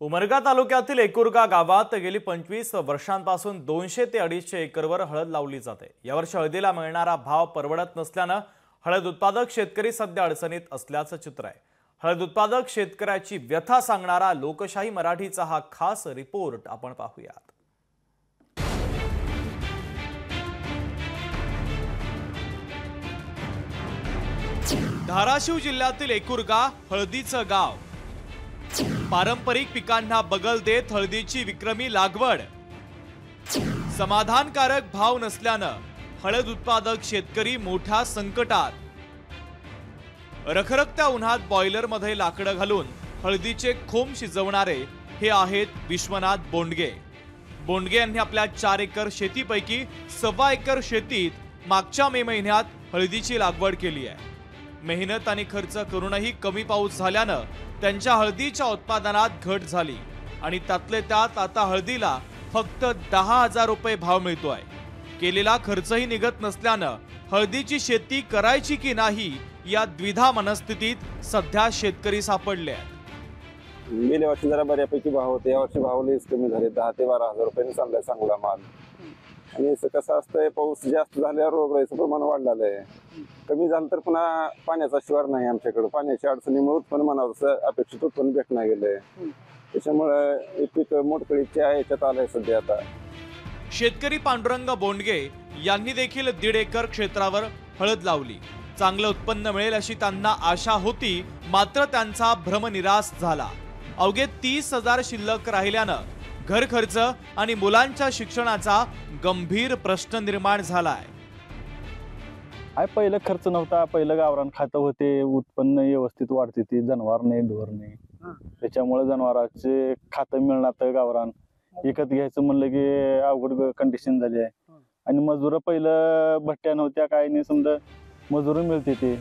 उमरगा तालुक्यातील एकुरगा गावात गेली 25 वर्षांपासून 200 ते 250 एकरवर हळद लावली जाते। यावर्षी हळदीला मिळणारा भाव परवडत नसल्याने हळद उत्पादक शेतकरी सध्या अडचणीत असल्याचं चित्र आहे। हळद उत्पादक शेतकऱ्याची व्यथा सांगणारा लोकशाही मराठीचा हा खास रिपोर्ट आपण पाहूयात। धाराशिव जिल्ह्यातील एकुरगा हळदीचं गाव। पारंपरिक पिकांना बगल देत हळदीची विक्रमी लागवड। समाधानकारक भाव नसल्याने हळद उत्पादक शेतकरी मोठ्या संकटात। रखरखत्या उन्हात बॉयलर मध्ये लाकडं घालून हळदीचे खोम शिजवणारे हे आहेत विश्वनाथ बोंडगे। बोंडगे यांनी आपल्या 4 एकर शेतीपैकी 1.25 एकर शेतीत मागच्या मे महिन्यात हळदीची लागवड केली आहे। मेहनत आणि खर्च करूनही कमी पाऊस झाल्याने त्यांच्या हळदीच्या उत्पादनात घट झाली आणि त्यातले त्यात आता हळदीला फक्त 10,000 रुपये भाव मिळतोय। केलेला खर्चही निघत नसल्याने हळदीची शेती करायची की नाही या द्विधा मनस्थितीत सध्या शेतकरी सापडले आहेत। गेल्या वर्षी जरा बऱ्यापैकी भाव होते, यावर्षी भाव लईच कमी झाले। 10 ते 12,000 रुपयांनी चाललाय चांगला माल। आणि कसं असतंय, पाऊस जास्त झाल्यावर रोगराईचं प्रमाण वाढलेलं आहे। कमी झालं तर पुन्हा पाण्याचा शिवार नाही आमच्याकडे। पाण्याच्या अडचणीमुळे उत्पन्न म्हणावं अपेक्षित उत्पन्न भेटणार गेलंय। त्याच्यामुळे पीक मोडकळीच्या ह्याच्यात आलंय सध्या आता। शेतकरी पांडुरंग बोंडगे यांनी देखील 1.5 एकर क्षेत्रावर हळद लावली। चांगलं उत्पन्न मिळेल अशी त्यांना आशा होती, मात्र त्यांचा भ्रमनिरास झाला। अवघे 30,000 शिल्लक राहिल्यानं घर खर्च आणि मुलांच्या शिक्षणाचा गंभीर प्रश्न निर्माण झालाय। पहिलं खर्च नव्हता, पहिलं गावरान खातं होते, उत्पन्न व्यवस्थित वाढते ती, जनावर नाही ढोर नाही। त्याच्यामुळे जनावरांचे खातं मिळणार गावरान विकत घ्यायचं म्हणलं की अवघड कंडिशन झाली आहे। आणि मजूर पहिलं भट्ट्या नव्हत्या, काय नाही, समजा मजूर मिळते ते।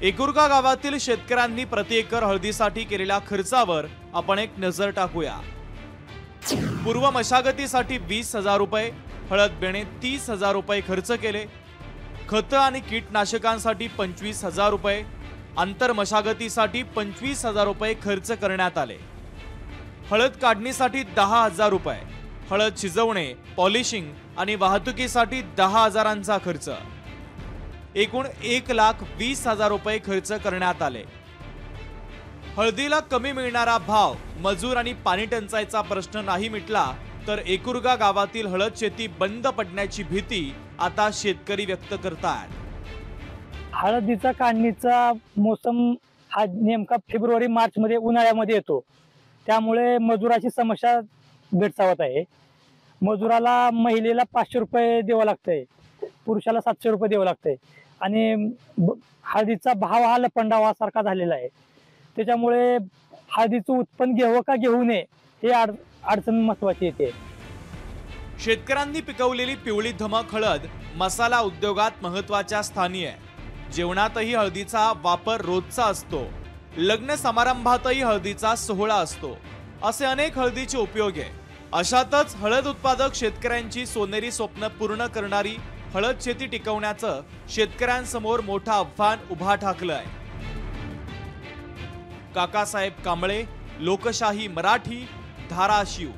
एकुरगा गावातील शेतकऱ्यांनी प्रति एकर हळदीसाठी केलेल्या खर्चावर आपण एक नजर टाकूया। पूर्व मशागतीसाठी 20,000 रुपये, हळद बेणे 30,000 रुपये खर्च केले। खत आणि कीटनाशकांसाठी 25,000 रुपये, आंतर मशागतीसाठी 25,000 रुपये खर्च करण्यात आले। हळद काढणीसाठी 10,000 रुपये, हळद शिजवणे, पॉलिशिंग आणि वाहतुकीसाठी 10,000चा खर्च, एकूण 1,20,000 रुपये खर्च करण्यात आले। हळदीला कमी मिळणारा भाव, मजूर आणि पाणी टंचाईचा प्रश्न नाही मिटला तर एकुरगा गावातील हळद शेती बंद पडण्याची भीती आता शेतकरी व्यक्त करतात। हळदीचा काढणीचा मोसम हा नेमका फेब्रुवारी मार्च मध्ये उन्हाळ्यामध्ये येतो, त्यामुळे मजुराची समस्या भेडसावत आहे। मजुराला महिलेला 500 रुपये द्यावं लागतंय, पुरुषाला 700 रुपये द्यावं लागतंय। आणि हळदीचा भाव हा लपंडावासारखा झालेला आहे। त्याच्यामुळे हळदीचं उत्पन्न घ्यावं का घेऊ नये हे अडचण महत्वाची येते। शेतकऱ्यांनी पिकवलेली पिवळी धमक हळद मसाला उद्योगात महत्वाच्या स्थानी आहे। जेवणातही हळदीचा वापर रोजचा असतो, लग्न समारंभातही हळदीचा सोहळा असतो, असे अनेक हळदीचे उपयोग आहे। अशातच हळद उत्पादक शेतकऱ्यांची सोनेरी स्वप्न पूर्ण करणारी हळद शेती टिकवण्याचं शेतकऱ्यांसमोर मोठं आव्हान उभा ठाकलंय। काकासाहेब कांबळे, लोकशाही मराठी, धाराशिव।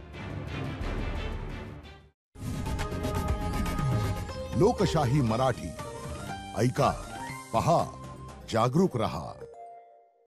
लोकशाही मराठी ऐका, पहा, जागरूक रहा।